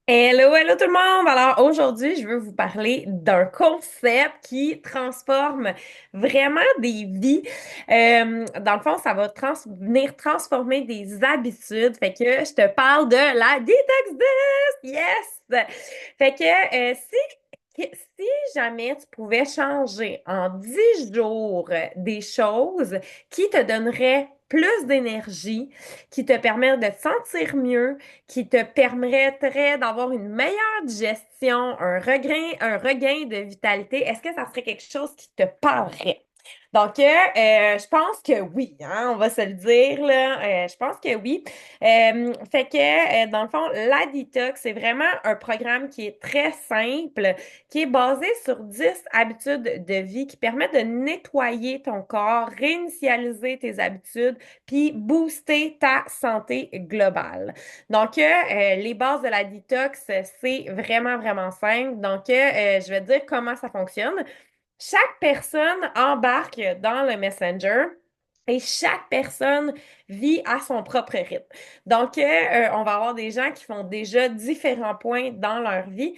Hello, hello tout le monde! Alors aujourd'hui, je veux vous parler d'un concept qui transforme vraiment des vies. Dans le fond, ça va venir transformer des habitudes. Fait que je te parle de la Detox List! Yes! Fait que si jamais tu pouvais changer en 10 jours des choses qui te donneraient plus d'énergie, qui te permettent de te sentir mieux, qui te permettrait d'avoir une meilleure digestion, un regain de vitalité, est-ce que ça serait quelque chose qui te parlerait? Donc, je pense que oui, hein, on va se le dire, là. Je pense que oui. Fait que, dans le fond, la Detox, c'est vraiment un programme qui est très simple, qui est basé sur 10 habitudes de vie qui permettent de nettoyer ton corps, réinitialiser tes habitudes, puis booster ta santé globale. Donc, les bases de la détox, c'est vraiment, vraiment simple. Donc, je vais te dire comment ça fonctionne. Chaque personne embarque dans le Messenger et chaque personne vit à son propre rythme. Donc, on va avoir des gens qui font déjà différents points dans leur vie.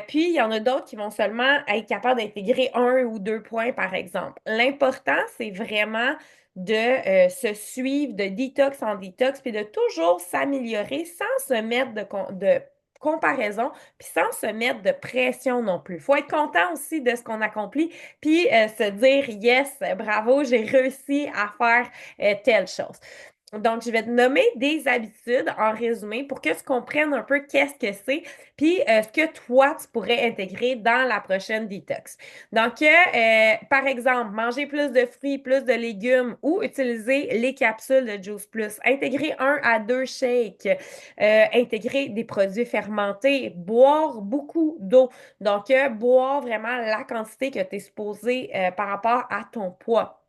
Puis, il y en a d'autres qui vont seulement être capables d'intégrer un ou deux points, par exemple. L'important, c'est vraiment de se suivre de détox en détox, puis de toujours s'améliorer sans se mettre de comparaison, puis sans se mettre de pression non plus. Il faut être content aussi de ce qu'on accomplit, puis se dire, yes, bravo, j'ai réussi à faire telle chose. Donc, je vais te nommer des habitudes en résumé pour que tu comprennes un peu qu'est-ce que c'est, puis ce que toi, tu pourrais intégrer dans la prochaine détox. Donc, par exemple, manger plus de fruits, plus de légumes ou utiliser les capsules de Juice Plus. Intégrer un à deux shakes, intégrer des produits fermentés, boire beaucoup d'eau. Donc, boire vraiment la quantité que tu es supposé par rapport à ton poids.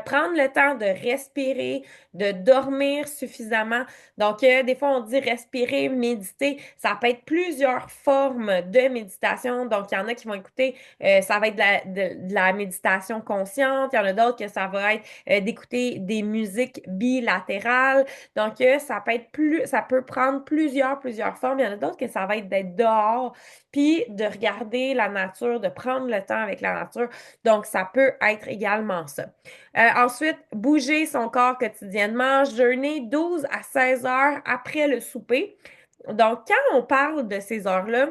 Prendre le temps de respirer, de dormir suffisamment. Donc, des fois, on dit respirer, méditer. Ça peut être plusieurs formes de méditation. Donc, il y en a qui vont écouter, ça va être de la méditation consciente. Il y en a d'autres que ça va être d'écouter des musiques bilatérales. Donc, ça peut prendre plusieurs formes. Il y en a d'autres que ça va être d'être dehors, puis de regarder la nature, de prendre le temps avec la nature. Donc, ça peut être également ça. Ensuite, bouger son corps quotidiennement, jeûner 12 à 16 heures après le souper. Donc, quand on parle de ces heures-là,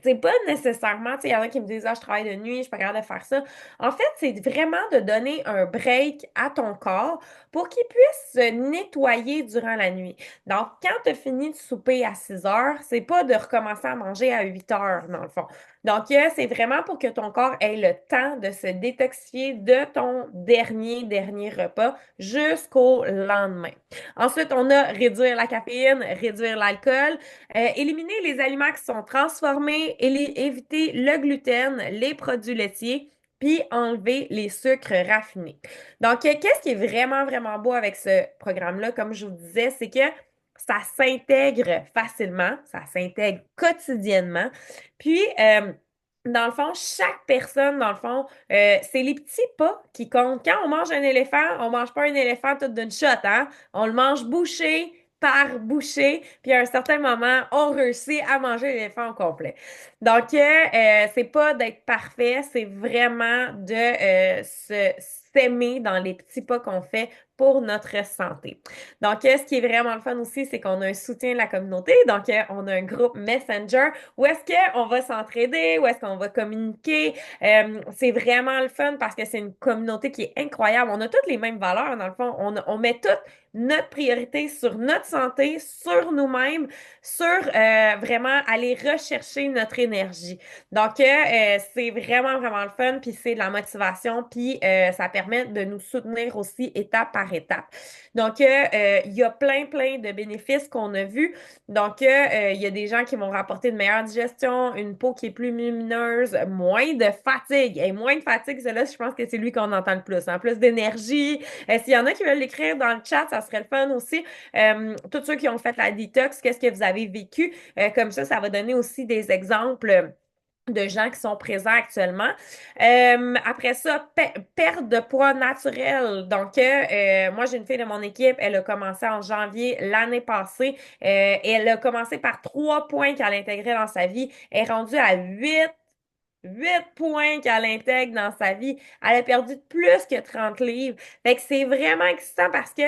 c'est pas nécessairement, tu sais, il y en a qui me disent, ah, je travaille de nuit, je suis pas capable de faire ça. En fait, c'est vraiment de donner un break à ton corps pour qu'il puisse se nettoyer durant la nuit. Donc, quand tu as fini de souper à 6 heures, c'est pas de recommencer à manger à 8 heures, dans le fond. Donc, c'est vraiment pour que ton corps ait le temps de se détoxifier de ton dernier repas jusqu'au lendemain. Ensuite, on a réduire la caféine, réduire l'alcool. Éliminer les aliments qui sont transformés, éviter le gluten, les produits laitiers, puis enlever les sucres raffinés. Donc, qu'est-ce qui est vraiment, vraiment beau avec ce programme-là, comme je vous disais, c'est que ça s'intègre facilement, ça s'intègre quotidiennement. Puis, dans le fond, chaque personne, dans le fond, c'est les petits pas qui comptent. Quand on mange un éléphant, on mange pas un éléphant tout d'une shot, hein? On le mange bouché par bouchée, puis à un certain moment, on réussit à manger l'éléphant au complet. Donc, c'est pas d'être parfait, c'est vraiment de s'aimer dans les petits pas qu'on fait pour notre santé. Donc, ce qui est vraiment le fun aussi, c'est qu'on a un soutien de la communauté. Donc, on a un groupe Messenger où est-ce qu'on va s'entraider, où est-ce qu'on va communiquer. C'est vraiment le fun parce que c'est une communauté qui est incroyable. On a toutes les mêmes valeurs, dans le fond. On met toutes notre priorité sur notre santé, sur nous-mêmes, sur vraiment aller rechercher notre énergie. Donc, c'est vraiment, vraiment le fun, puis c'est de la motivation, puis ça permet de nous soutenir aussi étape par étape. Donc, il y a plein de bénéfices qu'on a vus. Donc, il y a des gens qui vont rapporter une meilleure digestion, une peau qui est plus lumineuse, moins de fatigue. Et moins de fatigue, cela, je pense que c'est lui qu'on entend le plus. Hein? Plus d'énergie. S'il y en a qui veulent l'écrire dans le chat, ça serait le fun aussi. Tous ceux qui ont fait la détox, qu'est-ce que vous avez vécu? Comme ça va donner aussi des exemples de gens qui sont présents actuellement. Après ça, perte de poids naturel. Donc, moi, j'ai une fille de mon équipe, elle a commencé en janvier l'année passée. Et elle a commencé par 3 points qu'elle intégrait dans sa vie. Elle est rendue à 8 points qu'elle intègre dans sa vie. Elle a perdu plus que 30 livres. Fait que c'est vraiment excitant parce que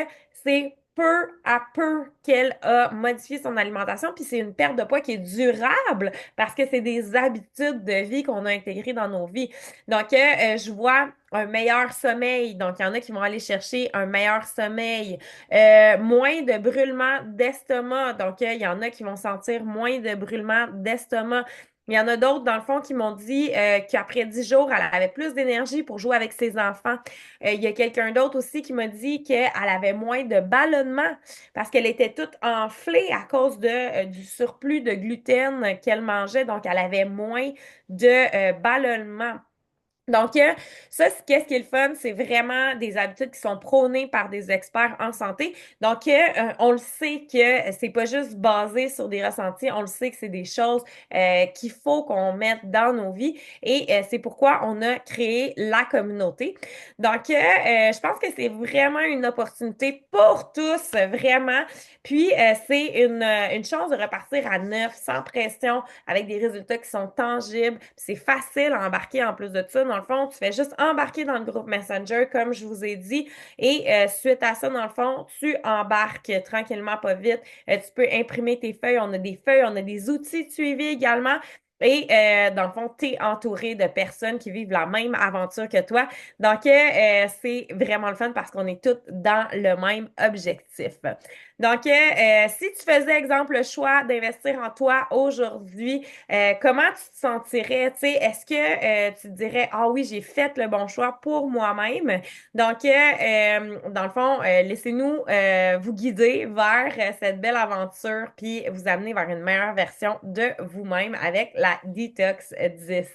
c'est peu à peu qu'elle a modifié son alimentation, puis c'est une perte de poids qui est durable parce que c'est des habitudes de vie qu'on a intégrées dans nos vies. Donc, je vois un meilleur sommeil. Donc, il y en a qui vont aller chercher un meilleur sommeil. Moins de brûlements d'estomac. Donc, il y en a qui vont sentir moins de brûlements d'estomac. Il y en a d'autres, dans le fond, qui m'ont dit qu'après 10 jours, elle avait plus d'énergie pour jouer avec ses enfants. Il y a quelqu'un d'autre aussi qui m'a dit qu'elle avait moins de ballonnement parce qu'elle était toute enflée à cause du surplus de gluten qu'elle mangeait. Donc, elle avait moins de ballonnement. Donc, ça, qu'est-ce qui est le fun? C'est vraiment des habitudes qui sont prônées par des experts en santé. Donc, on le sait que c'est pas juste basé sur des ressentis, on le sait que c'est des choses qu'il faut qu'on mette dans nos vies et c'est pourquoi on a créé la communauté. Donc, je pense que c'est vraiment une opportunité pour tous, vraiment. Puis, c'est une chance de repartir à neuf, sans pression, avec des résultats qui sont tangibles. C'est facile à embarquer en plus de ça. Dans le fond, tu fais juste embarquer dans le groupe Messenger, comme je vous ai dit. Et suite à ça, dans le fond, tu embarques tranquillement, pas vite. Tu peux imprimer tes feuilles. On a des feuilles, on a des outils de suivi également. Et dans le fond, tu es entouré de personnes qui vivent la même aventure que toi. Donc, c'est vraiment le fun parce qu'on est tous dans le même objectif. Donc, si tu faisais, exemple, le choix d'investir en toi aujourd'hui, comment tu te sentirais? Tu sais, est-ce que tu te dirais, ah oui, j'ai fait le bon choix pour moi-même? Donc, dans le fond, laissez-nous vous guider vers cette belle aventure puis vous amener vers une meilleure version de vous-même avec la Detox 10.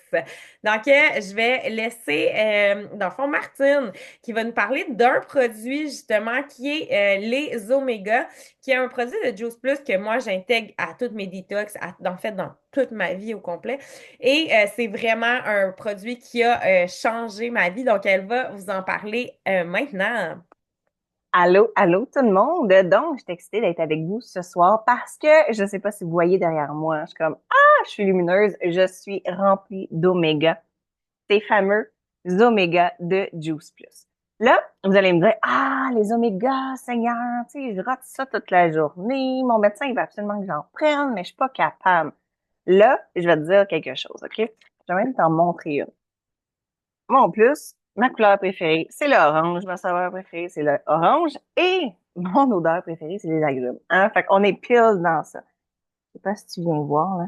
Donc, je vais laisser, dans le fond, Martine qui va nous parler d'un produit justement qui est les oméga, qui est un produit de Juice Plus que moi j'intègre à toutes mes detox, en fait dans toute ma vie au complet. Et c'est vraiment un produit qui a changé ma vie. Donc elle va vous en parler maintenant. Allô, allô tout le monde. Donc, je suis excitée d'être avec vous ce soir parce que je ne sais pas si vous voyez derrière moi, je suis comme ah, je suis lumineuse, je suis remplie d'oméga, ces fameux oméga de Juice Plus. Là, vous allez me dire ah, les oméga, Seigneur, tu sais, je rate ça toute la journée, mon médecin il va absolument que j'en prenne, mais je suis pas capable. Là, je vais te dire quelque chose, OK? Je vais même t'en montrer une. Moi, en plus, ma couleur préférée, c'est l'orange. Ma saveur préférée, c'est l'orange. Et mon odeur préférée, c'est les agrumes. Hein? Fait qu'on est pile dans ça. Je sais pas si tu viens voir, là.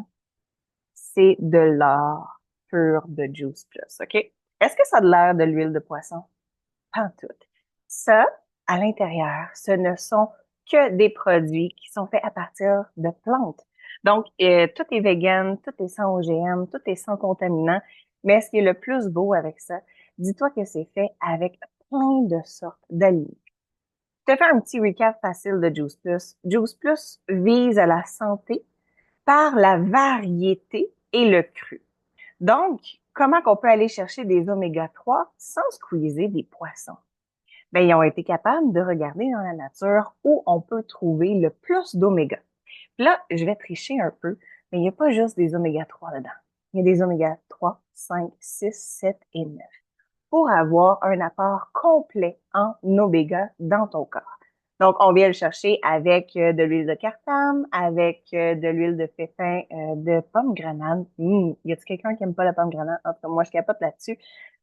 C'est de l'or pur de Juice Plus, OK? Est-ce que ça a de l'air de l'huile de poisson? Pas en tout. Ça, à l'intérieur, ce ne sont que des produits qui sont faits à partir de plantes. Donc, tout est vegan, tout est sans OGM, tout est sans contaminant. Mais ce qui est le plus beau avec ça, dis-toi que c'est fait avec plein de sortes d'aliments. Je te fais un petit recap facile de Juice Plus. Juice Plus vise à la santé par la variété et le cru. Donc, comment qu'on peut aller chercher des oméga 3 sans squeezer des poissons? Ben, ils ont été capables de regarder dans la nature où on peut trouver le plus d'oméga. Puis là, je vais tricher un peu, mais il n'y a pas juste des oméga 3 dedans. Il y a des oméga 3, 5, 6, 7 et 9 pour avoir un apport complet en oméga dans ton corps. Donc, on vient le chercher avec de l'huile de cartame, avec de l'huile de pépin de pomme grenade. Y a-t-il quelqu'un qui aime pas la pomme grenade? En tout cas, moi, je capote là-dessus.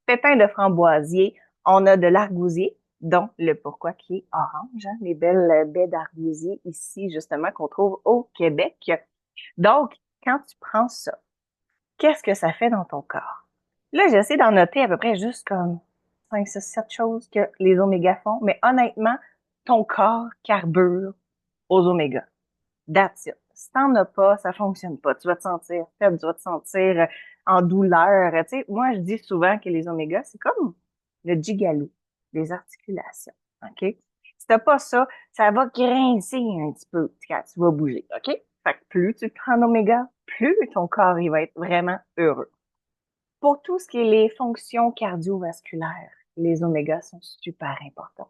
Pépin de framboisier. On a de l'argousier, dont le pourquoi qui est orange, hein, les belles baies d'argousier ici, justement, qu'on trouve au Québec. Donc, quand tu prends ça, qu'est-ce que ça fait dans ton corps? Là, j'essaie d'en noter à peu près juste comme 5, 6, 7 choses que les oméga font, mais honnêtement, ton corps carbure aux oméga. That's it. Si t'en as pas, ça fonctionne pas. Tu vas te sentir faible, tu vas te sentir en douleur. Tu sais, moi, je dis souvent que les oméga, c'est comme le gigalou, les articulations. OK? Si t'as pas ça, ça va grincer un petit peu quand tu vas bouger. OK? Fait que plus tu prends d'oméga, plus ton corps il va être vraiment heureux. Pour tout ce qui est les fonctions cardiovasculaires, les omégas sont super importants.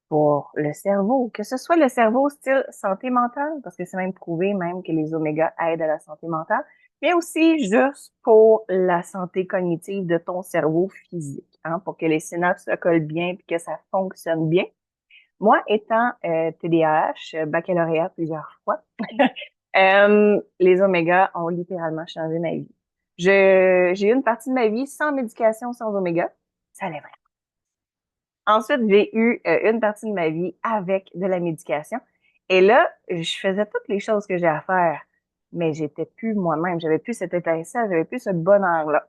Pour le cerveau, que ce soit le cerveau style santé mentale, parce que c'est même prouvé même que les omégas aident à la santé mentale, mais aussi juste pour la santé cognitive de ton cerveau physique, hein, pour que les synapses se collent bien et que ça fonctionne bien. Moi, étant TDAH, baccalauréat plusieurs fois, les omégas ont littéralement changé ma vie. J'ai eu une partie de ma vie sans médication, sans oméga. Ça allait vraiment. Ensuite, j'ai eu une partie de ma vie avec de la médication. Et là, je faisais toutes les choses que j'ai à faire, mais j'étais plus moi-même. J'avais plus cette étincelle, j'avais plus ce bonheur-là.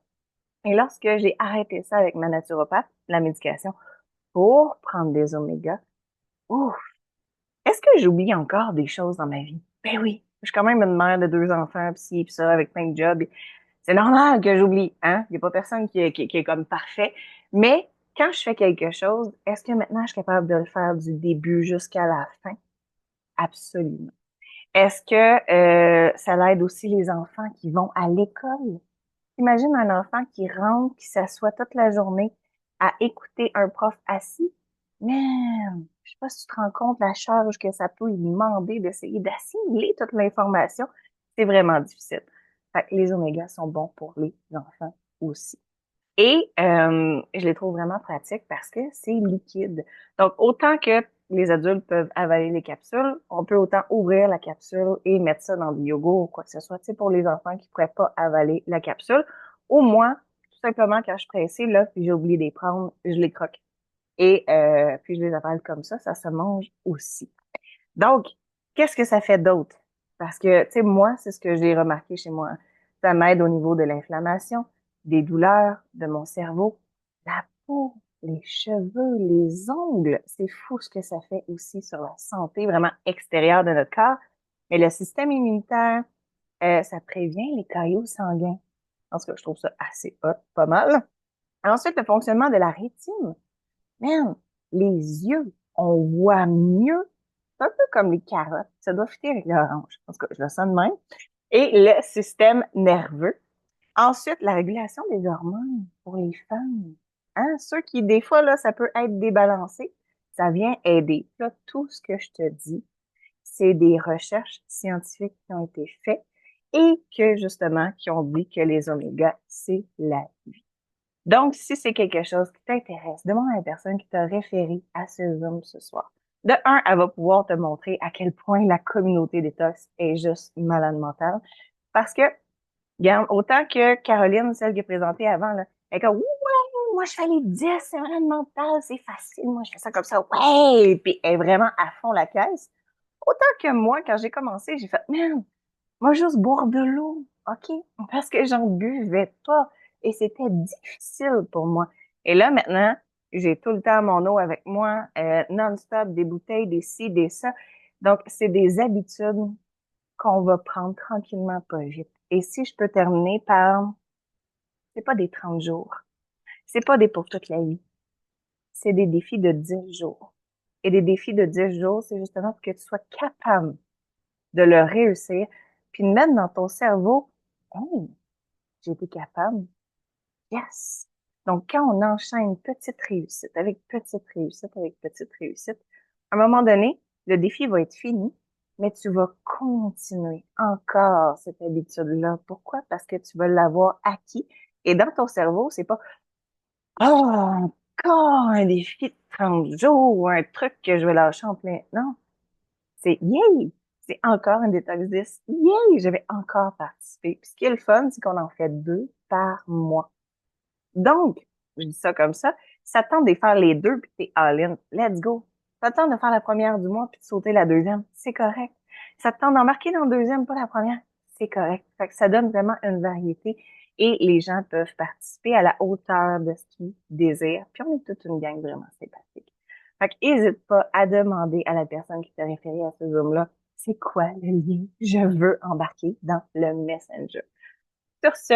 Et lorsque j'ai arrêté ça avec ma naturopathe, la médication, pour prendre des omégas, ouf, est-ce que j'oublie encore des choses dans ma vie? Ben oui. Je suis quand même une mère de deux enfants, pis ci, pis ça, avec plein de jobs. C'est normal que j'oublie, hein? Il n'y a pas personne qui est comme parfait. Mais quand je fais quelque chose, est-ce que maintenant je suis capable de le faire du début jusqu'à la fin? Absolument. Est-ce que ça l'aide aussi les enfants qui vont à l'école? Imagine un enfant qui rentre, qui s'assoit toute la journée à écouter un prof assis. Man, je sais pas si tu te rends compte la charge que ça peut lui demander d'essayer d'assimiler toute l'information. C'est vraiment difficile. Fait que les omégas sont bons pour les enfants aussi. Et je les trouve vraiment pratiques parce que c'est liquide. Donc, autant que les adultes peuvent avaler les capsules, on peut autant ouvrir la capsule et mettre ça dans du yogourt ou quoi que ce soit. Tu sais, pour les enfants qui ne pourraient pas avaler la capsule. Ou moi, tout simplement, quand je suis pressée, là, puis j'ai oublié de les prendre, je les croque. Et puis je les avale comme ça se mange aussi. Donc, qu'est-ce que ça fait d'autre? Parce que, tu sais, moi, c'est ce que j'ai remarqué chez moi. Ça m'aide au niveau de l'inflammation, des douleurs, de mon cerveau, la peau, les cheveux, les ongles. C'est fou ce que ça fait aussi sur la santé vraiment extérieure de notre corps. Mais le système immunitaire, ça prévient les caillots sanguins. En tout cas, je trouve ça assez hot, pas mal. Ensuite, le fonctionnement de la rétine. Man, les yeux, on voit mieux. C'est un peu comme les carottes. Ça doit fitter avec l'orange. En tout cas, je le sens de même. Et le système nerveux. Ensuite, la régulation des hormones pour les femmes. Hein? Ceux qui, des fois, là, ça peut être débalancé. Ça vient aider. Là, tout ce que je te dis, c'est des recherches scientifiques qui ont été faites et que, justement, qui ont dit que les omégas, c'est la vie. Donc, si c'est quelque chose qui t'intéresse, demande à la personne qui t'a référé à ce Zoom ce soir. De un, elle va pouvoir te montrer à quel point la communauté détox est juste malade mentale. Parce que, regarde, autant que Caroline, celle qui est présentée avant, là, elle est comme, ouais, moi je fais les 10, c'est malade mental, c'est facile, moi je fais ça comme ça, ouais, puis elle est vraiment à fond la caisse. Autant que moi, quand j'ai commencé, j'ai fait, man, moi, juste boire de l'eau, OK? Parce que j'en buvais pas. Et c'était difficile pour moi. Et là, maintenant, j'ai tout le temps mon eau avec moi, non-stop, des bouteilles, des ci, des ça. Donc, c'est des habitudes qu'on va prendre tranquillement, pas vite. Et si je peux terminer par, c'est pas des 30 jours. C'est pas des pour toute la vie. C'est des défis de 10 jours. Et des défis de 10 jours, c'est justement pour que tu sois capable de le réussir, puis de mettre dans ton cerveau, hey, j'ai été capable. Yes! Donc, quand on enchaîne petite réussite avec petite réussite avec petite réussite, à un moment donné, le défi va être fini, mais tu vas continuer encore cette habitude-là. Pourquoi? Parce que tu vas l'avoir acquis. Et dans ton cerveau, c'est pas, ah, encore un défi de 30 jours ou un truc que je vais lâcher en plein. Non, c'est yay! C'est encore un détox 10. Yay! Je vais encore participer. Puis ce qui est le fun, c'est qu'on en fait 2 par mois. Donc, je dis ça comme ça te tente de faire les deux puis t'es all-in. Let's go. Ça te tente de faire la première du mois puis de sauter la deuxième. C'est correct. Ça te tente d'embarquer dans la deuxième, pas la première. C'est correct. Fait que ça donne vraiment une variété et les gens peuvent participer à la hauteur de ce qu'ils désirent. Puis on est toute une gang vraiment sympathique. Fait que n'hésite pas à demander à la personne qui t'a référé à ce Zoom-là, c'est quoi le lien? Je veux embarquer dans le Messenger. Sur ce,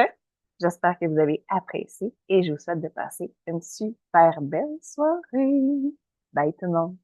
j'espère que vous avez apprécié et je vous souhaite de passer une super belle soirée. Bye tout le monde.